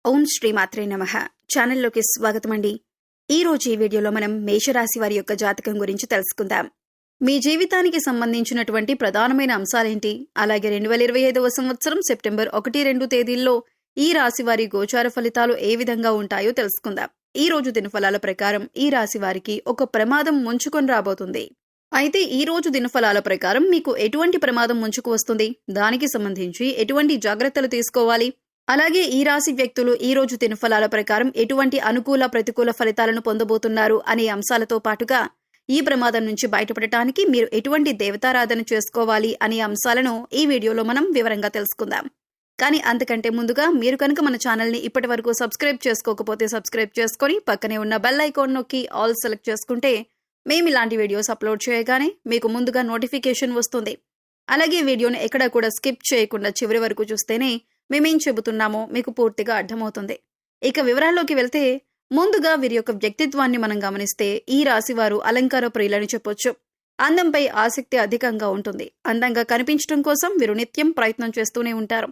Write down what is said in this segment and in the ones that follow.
ఓం శ్రీ మాత్రే నమః. ఛానల్లోకి స్వాగతమండి. ఈ రోజు ఈ వీడియోలో మనం మేషరాశి వారి యొక్క జాతకం గురించి తెలుసుకుందాం. మీ జీవితానికి సంబంధించినటువంటి ప్రధానమైన అంశాలేంటి, అలాగే 2025వ సంవత్సరం సెప్టెంబర్ 1-2 తేదీల్లో ఈ రాశి వారి గోచార ఫలితాలు ఏ విధంగా ఉంటాయో తెలుసుకుందాం. ఈ రోజు దినఫలాల ప్రకారం ఈ రాశి వారికి ఒక ప్రమాదం ముంచుకొని రాబోతుంది. అయితే ఈ రోజు దినఫలాల ప్రకారం మీకు ఎటువంటి ప్రమాదం ముంచుకు వస్తుంది, దానికి సంబంధించి ఎటువంటి జాగ్రత్తలు తీసుకోవాలి, అలాగే ఈ రాశి వ్యక్తులు ఈ రోజు దినఫలాల ప్రకారం ఎటువంటి అనుకూల ప్రతికూల ఫలితాలను పొందబోతున్నారు అనే అంశాలతో పాటుగా ఈ ప్రమాదం నుంచి బయటపడటానికి మీరు ఎటువంటి దేవతారాధన చేసుకోవాలి అనే అంశాలను ఈ వీడియోలో మనం వివరంగా తెలుసుకుందాం. కానీ అంతకంటే ముందుగా మీరు కనుక మన ఛానల్ని ఇప్పటి వరకు సబ్స్క్రైబ్ చేసుకోకపోతే సబ్స్క్రైబ్ చేసుకొని పక్కనే ఉన్న బెల్ ఐకాన్ నొక్కి ఆల్ సెలెక్ట్ చేసుకుంటే మేము ఇలాంటి వీడియోస్ అప్లోడ్ చేయగానే మీకు ముందుగా నోటిఫికేషన్ వస్తుంది. అలాగే వీడియోని ఎక్కడా కూడా స్కిప్ చేయకుండా చివరి వరకు చూస్తేనే మేమేం చెబుతున్నామో మీకు పూర్తిగా అర్థమవుతుంది. ఇక వివరాల్లోకి వెళ్తే ముందుగా వీరి యొక్క వ్యక్తిత్వాన్ని మనం గమనిస్తే ఈ రాశివారు అలంకార ప్రియులని చెప్పొచ్చు. అందంపై ఆసక్తి అధికంగా ఉంటుంది. అందంగా కనిపించడం కోసం వీరు నిత్యం ప్రయత్నం చేస్తూనే ఉంటారు.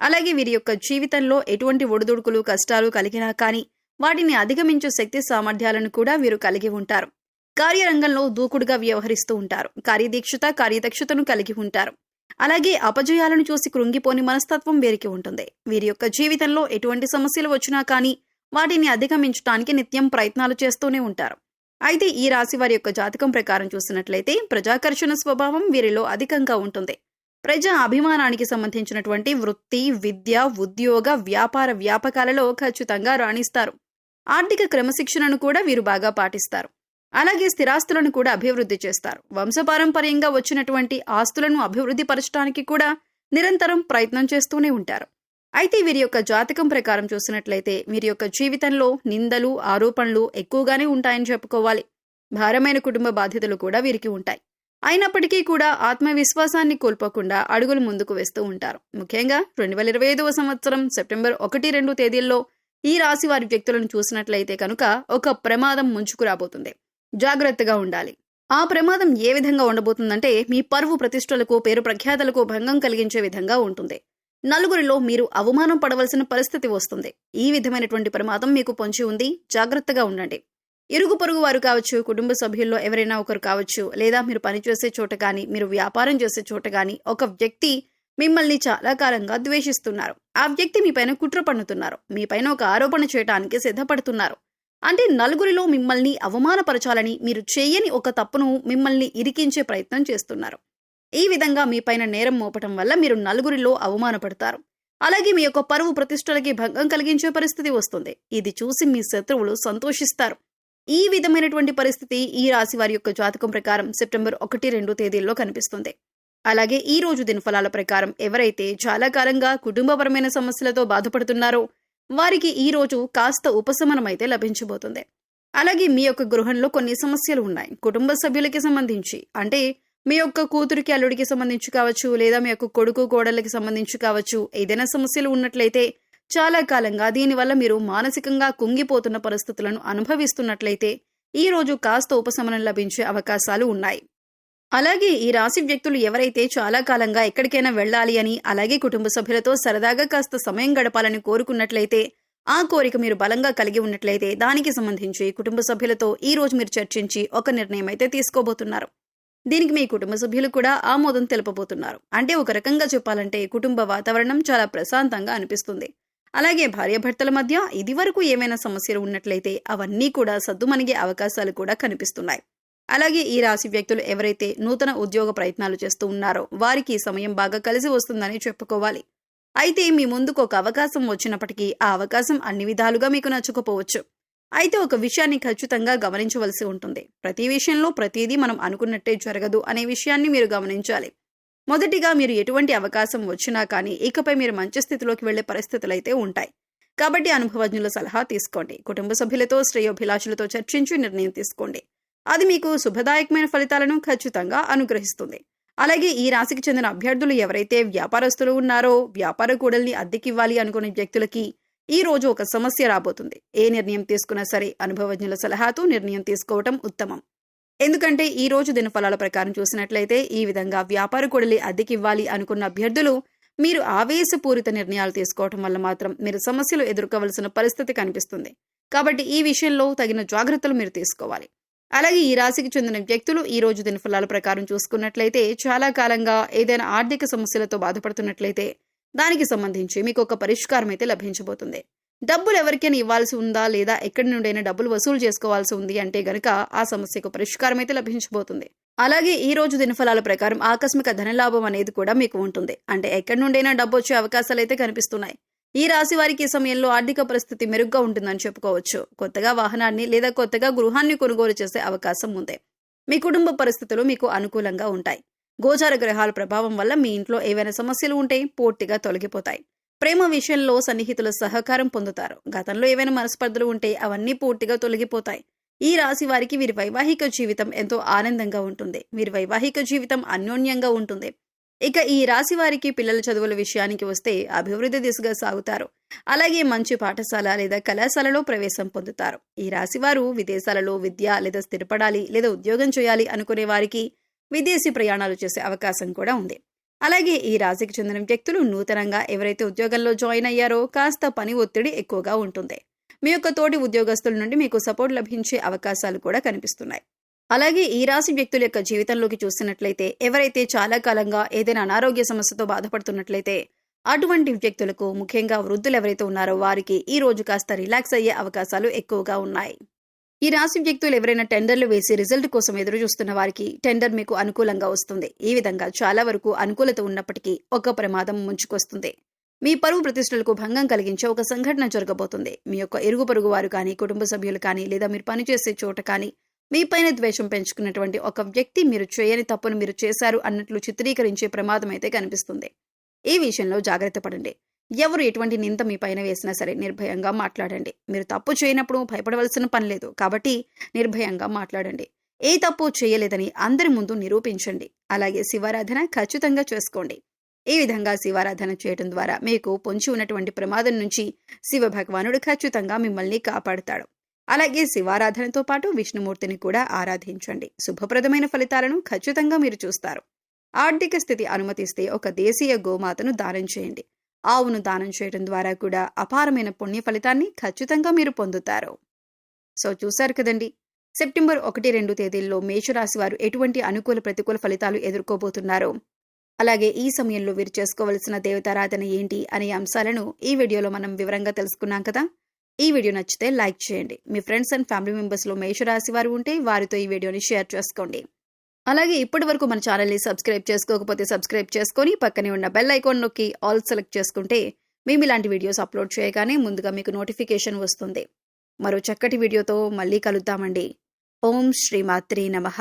అలాగే వీరి యొక్క జీవితంలో ఎటువంటి ఒడిదుడుకులు కష్టాలు కలిగినా కానీ వాటిని అధిగమించే శక్తి సామర్థ్యాలను కూడా వీరు కలిగి ఉంటారు. కార్యరంగంలో దూకుడుగా వ్యవహరిస్తూ ఉంటారు. కార్యదక్షతను కలిగి ఉంటారు. అలాగే అపజయాలను చూసి కృంగిపోని మనస్తత్వం వీరికి ఉంటుంది. వీరి యొక్క జీవితంలో ఎటువంటి సమస్యలు వచ్చినా కానీ వాటిని అధిగమించడానికి నిత్యం ప్రయత్నాలు చేస్తూనే ఉంటారు. అయితే ఈ రాశి వారి యొక్క జాతకం ప్రకారం చూసినట్లయితే ప్రజాకర్షణ స్వభావం వీరిలో అధికంగా ఉంటుంది. ప్రజా అభిమానానికి సంబంధించినటువంటి వృత్తి, విద్య, ఉద్యోగ, వ్యాపారాలలో ఖచ్చితంగా రాణిస్తారు. ఆర్థిక క్రమశిక్షణను కూడా వీరు బాగా పాటిస్తారు. అలాగే స్థిరాస్తులను కూడా అభివృద్ధి చేస్తారు. వంశపారంపర్యంగా వచ్చినటువంటి ఆస్తులను అభివృద్ధి పరచడానికి కూడా నిరంతరం ప్రయత్నం చేస్తూనే ఉంటారు. అయితే వీరి యొక్క జాతకం ప్రకారం చూసినట్లయితే వీరి యొక్క జీవితంలో నిందలు, ఆరోపణలు ఎక్కువగానే ఉంటాయని చెప్పుకోవాలి. భారమైన కుటుంబ బాధ్యతలు కూడా వీరికి ఉంటాయి. అయినప్పటికీ కూడా ఆత్మవిశ్వాసాన్ని కోల్పోకుండా అడుగులు ముందుకు వేస్తూ ఉంటారు. ముఖ్యంగా 2025వ సంవత్సరం సెప్టెంబర్ 1-2 తేదీల్లో ఈ రాశి వారి వ్యక్తులను చూసినట్లయితే కనుక ఒక ప్రమాదం ముంచుకు రాబోతుంది. జాగ్రత్తగా ఉండాలి. ఆ ప్రమాదం ఏ విధంగా ఉండబోతుందంటే మీ పరువు ప్రతిష్టలకు, పేరు ప్రఖ్యాతలకు భంగం కలిగించే విధంగా ఉంటుంది. నలుగురిలో మీరు అవమానం పడవలసిన పరిస్థితి వస్తుంది. ఈ విధమైనటువంటి ప్రమాదం మీకు పొంచి ఉంది. జాగ్రత్తగా ఉండండి. ఇరుగు పొరుగు వారు కావచ్చు, కుటుంబ సభ్యుల్లో ఎవరైనా ఒకరు కావచ్చు, లేదా మీరు పనిచేసే చోట కానీ, మీరు వ్యాపారం చేసే చోట కానీ ఒక వ్యక్తి మిమ్మల్ని చాలా కాలంగా ద్వేషిస్తున్నారు. ఆ వ్యక్తి మీపైన కుట్ర పన్నుతున్నారు. మీపైన ఒక ఆరోపణ చేయడానికి సిద్ధపడుతున్నారు. అంటే నలుగురిలో మిమ్మల్ని అవమానపరచాలని, మీరు చేయని ఒక తప్పును మిమ్మల్ని ఇరికించే ప్రయత్నం చేస్తున్నారు. ఈ విధంగా మీపైన నేరం మోపటం వల్ల మీరు నలుగురిలో అవమానపడతారు. అలాగే మీ యొక్క పరువు ప్రతిష్టలకి భంగం కలిగించే పరిస్థితి వస్తుంది. ఇది చూసి మీ శత్రువులు సంతోషిస్తారు. ఈ విధమైనటువంటి పరిస్థితి ఈ రాశి వారి యొక్క జాతకం ప్రకారం సెప్టెంబర్ 1-2 తేదీల్లో కనిపిస్తుంది. అలాగే ఈ రోజు దినఫలాల ప్రకారం ఎవరైతే చాలా కాలంగా కుటుంబపరమైన సమస్యలతో బాధపడుతున్నారో వారికి ఈ రోజు కాస్త ఉపశమనం అయితే లభించబోతుంది. అలాగే మీ యొక్క గృహంలో కొన్ని సమస్యలు ఉన్నాయి. కుటుంబ సభ్యులకి సంబంధించి, అంటే మీ యొక్క కూతురికి అల్లుడికి సంబంధించి కావచ్చు, లేదా మీ యొక్క కొడుకు కోడళ్ళకి సంబంధించి కావచ్చు, ఏదైనా సమస్యలు ఉన్నట్లయితే చాలా కాలంగా దీనివల్ల మీరు మానసికంగా కుంగిపోతున్న పరిస్థితులను అనుభవిస్తున్నట్లయితే ఈ రోజు కాస్త ఉపశమనం లభించే అవకాశాలు ఉన్నాయి. అలాగే ఈ రాశి వ్యక్తులు ఎవరైతే చాలా కాలంగా ఎక్కడికైనా వెళ్ళాలి అని, అలాగే కుటుంబ సభ్యులతో సరదాగా కాస్త సమయం గడపాలని కోరుకున్నట్లయితే, ఆ కోరిక మీరు బలంగా కలిగి ఉన్నట్లయితే దానికి సంబంధించి కుటుంబ సభ్యులతో ఈ రోజు మీరు చర్చించి ఒక నిర్ణయం అయితే తీసుకోబోతున్నారు. దీనికి మీ కుటుంబ సభ్యులు కూడా ఆమోదం తెలుపబోతున్నారు. అంటే ఒక రకంగా చెప్పాలంటే కుటుంబ వాతావరణం చాలా ప్రశాంతంగా అనిపిస్తుంది. అలాగే భార్యాభర్తల మధ్య ఇదివరకు ఏమైనా సమస్యలు ఉన్నట్లయితే అవన్నీ కూడా సద్దుమణిగే అవకాశాలు కూడా కనిపిస్తున్నాయి. అలాగే ఈ రాశి వ్యక్తులు ఎవరైతే నూతన ఉద్యోగ ప్రయత్నాలు చేస్తూ ఉన్నారో వారికి ఈ సమయం బాగా కలిసి వస్తుందని చెప్పుకోవాలి. అయితే మీ ముందుకు ఒక అవకాశం వచ్చినప్పటికీ ఆ అవకాశం అన్ని విధాలుగా మీకు నచ్చకపోవచ్చు. అయితే ఒక విషయాన్ని ఖచ్చితంగా గమనించవలసి ఉంటుంది. ప్రతి విషయంలో ప్రతిదీ మనం అనుకున్నట్టే జరగదు అనే విషయాన్ని మీరు గమనించాలి. మొదటిగా మీరు ఎటువంటి అవకాశం వచ్చినా కానీ ఇకపై మీరు మంచి స్థితిలోకి వెళ్లే పరిస్థితులైతే ఉంటాయి. కాబట్టి అనుభవజ్ఞుల సలహా తీసుకోండి. కుటుంబ సభ్యులతో, శ్రేయోభిలాషులతో చర్చించి నిర్ణయం తీసుకోండి. అది మీకు శుభదాయకమైన ఫలితాలను ఖచ్చితంగా అనుగ్రహిస్తుంది. అలాగే ఈ రాశికి చెందిన అభ్యర్థులు ఎవరైతే వ్యాపారస్తులు ఉన్నారో, వ్యాపార కూడల్ని అద్దెకివ్వాలి అనుకునే వ్యక్తులకి ఈ రోజు ఒక సమస్య రాబోతుంది. ఏ నిర్ణయం తీసుకున్నా సరే అనుభవజ్ఞుల సలహాతో నిర్ణయం తీసుకోవటం ఉత్తమం. ఎందుకంటే ఈ రోజు దినఫలాల ప్రకారం చూసినట్లయితే ఈ విధంగా వ్యాపార కూడలి అద్దెకివ్వాలి అనుకున్న అభ్యర్థులు మీరు ఆవేశపూరిత నిర్ణయాలు తీసుకోవటం వల్ల మాత్రం మీరు సమస్యలు ఎదుర్కోవలసిన పరిస్థితి కనిపిస్తుంది. కాబట్టి ఈ విషయంలో తగిన జాగ్రత్తలు మీరు తీసుకోవాలి. అలాగే ఈ రాశికి చెందిన వ్యక్తులు ఈ రోజు దినఫలాల ప్రకారం చూసుకున్నట్లయితే చాలా కాలంగా ఏదైనా ఆర్థిక సమస్యలతో బాధపడుతున్నట్లయితే దానికి సంబంధించి మీకు ఒక పరిష్కారం అయితే లభించబోతుంది. డబ్బులు ఎవరికైనా ఇవ్వాల్సి ఉందా లేదా ఎక్కడి నుండైనా డబ్బులు వసూలు చేసుకోవాల్సి ఉంది అంటే గనక ఆ సమస్యకు పరిష్కారం అయితే లభించబోతుంది. అలాగే ఈ రోజు దినఫలాల ప్రకారం ఆకస్మిక ధనలాభం అనేది కూడా మీకు ఉంటుంది. అంటే ఎక్కడి నుండైనా డబ్బు వచ్చే అవకాశాలు అయితే కనిపిస్తున్నాయి. ఈ రాశి వారికి ఈ సమయంలో ఆర్థిక పరిస్థితి మెరుగ్గా ఉంటుందని చెప్పుకోవచ్చు. కొత్తగా వాహనాన్ని లేదా కొత్తగా గృహాన్ని కొనుగోలు చేసే అవకాశం ఉంది. మీ కుటుంబ పరిస్థితులు మీకు అనుకూలంగా ఉంటాయి. గోచార గ్రహాల ప్రభావం వల్ల మీ ఇంట్లో ఏవైనా సమస్యలు ఉంటే పూర్తిగా తొలగిపోతాయి. ప్రేమ విషయంలో సన్నిహితుల సహకారం పొందుతారు. గతంలో ఏవైనా మనస్పర్ధలు ఉంటే అవన్నీ పూర్తిగా తొలగిపోతాయి. ఈ రాశి వారికి వీరి వైవాహిక జీవితం ఎంతో ఆనందంగా ఉంటుంది. వీరి వైవాహిక జీవితం అన్యోన్యంగా ఉంటుంది. ఇక ఈ రాశి వారికి పిల్లల చదువుల విషయానికి వస్తే అభివృద్ధి దిశగా సాగుతారు. అలాగే మంచి పాఠశాల లేదా కళాశాలలో ప్రవేశం పొందుతారు. ఈ రాశి వారు విదేశాలలో విద్య లేదా స్థిరపడాలి లేదా ఉద్యోగం చేయాలి అనుకునే వారికి విదేశీ ప్రయాణాలు చేసే అవకాశం కూడా ఉంది. అలాగే ఈ రాశికి చెందిన వ్యక్తులు నూతనంగా ఎవరైతే ఉద్యోగంలో జాయిన్ అయ్యారో కాస్త పని ఒత్తిడి ఎక్కువగా ఉంటుంది. మీ యొక్క తోటి ఉద్యోగస్తుల నుండి మీకు సపోర్ట్ లభించే అవకాశాలు కూడా కనిపిస్తున్నాయి. అలాగే ఈ రాశి వ్యక్తుల యొక్క జీవితంలోకి చూసినట్లయితే ఎవరైతే చాలా కాలంగా ఏదైనా అనారోగ్య సమస్యతో బాధపడుతున్నట్లయితే అటువంటి వ్యక్తులకు, ముఖ్యంగా వృద్ధులు ఎవరైతే ఉన్నారో వారికి ఈ రోజు కాస్త రిలాక్స్ అయ్యే అవకాశాలు ఎక్కువగా ఉన్నాయి. ఈ రాశి వ్యక్తులు ఎవరైనా టెండర్లు వేసి రిజల్ట్ కోసం ఎదురు చూస్తున్న వారికి టెండర్ మీకు అనుకూలంగా వస్తుంది. ఈ విధంగా చాలా వరకు అనుకూలత ఉన్నప్పటికీ ఒక ప్రమాదం ముంచుకొస్తుంది. మీ పరువు ప్రతిష్టలకు భంగం కలిగించే ఒక సంఘటన జరగబోతుంది. మీ యొక్క ఇరుగు పొరుగు వారు కానీ, కుటుంబ సభ్యులు కానీ, లేదా మీరు పనిచేసే చోట కానీ మీపైన ద్వేషం పెంచుకున్నటువంటి ఒక వ్యక్తి మీరు చేయని తప్పును మీరు చేశారు అన్నట్లు చిత్రీకరించే ప్రమాదం అయితే కనిపిస్తుంది. ఈ విషయంలో జాగ్రత్త పడండి. ఎవరు ఎటువంటి నింద మీ పైన వేసినా సరే నిర్భయంగా మాట్లాడండి. మీరు తప్పు చేయనప్పుడు భయపడవలసిన పని లేదు. కాబట్టి నిర్భయంగా మాట్లాడండి. ఏ తప్పు చేయలేదని అందరి ముందు నిరూపించండి. అలాగే శివారాధన ఖచ్చితంగా చేసుకోండి. ఈ విధంగా శివారాధన చేయడం ద్వారా మీకు పొంచి ఉన్నటువంటి ప్రమాదం నుంచి శివ భగవానుడు ఖచ్చితంగా మిమ్మల్ని కాపాడుతాడు. అలాగే శివారాధనతో పాటు విష్ణుమూర్తిని కూడా ఆరాధించండి. శుభప్రదమైన ఫలితాలను ఖచ్చితంగా మీరు చూస్తారు. ఆర్థిక స్థితి అనుమతిస్తే ఒక దేశీయ గోమాతను దానం చేయండి. ఆవును దానం చేయడం ద్వారా కూడా అపారమైన పుణ్య ఫలితాన్ని ఖచ్చితంగా మీరు పొందుతారు. సో చూశారు కదండి, సెప్టెంబర్ 1-2 తేదీల్లో మేషరాశి వారు ఎటువంటి అనుకూల ప్రతికూల ఫలితాలు ఎదుర్కోబోతున్నారు, అలాగే ఈ సమయంలో వీరు చేసుకోవలసిన దేవతారాధన ఏంటి అనే అంశాలను ఈ వీడియోలో మనం వివరంగా తెలుసుకున్నాం కదా. ఈ వీడియో నచ్చితే లైక్ చేయండి. మీ ఫ్రెండ్స్ అండ్ ఫ్యామిలీ మెంబర్స్లో మేషరాశి వారు ఉంటే వారితో ఈ వీడియోని షేర్ చేసుకోండి. అలాగే ఇప్పటి వరకు మన ఛానల్ని సబ్స్క్రైబ్ చేసుకోకపోతే సబ్స్క్రైబ్ చేసుకొని పక్కనే ఉన్న బెల్ ఐకాన్ నొక్కి ఆల్ సెలెక్ట్ చేసుకుంటే మేము ఇలాంటి వీడియోస్ అప్లోడ్ చేయగానే ముందుగా మీకు నోటిఫికేషన్ వస్తుంది. మరో చక్కటి వీడియోతో మళ్ళీ కలుద్దామండి. ఓం శ్రీమాత్రే నమః.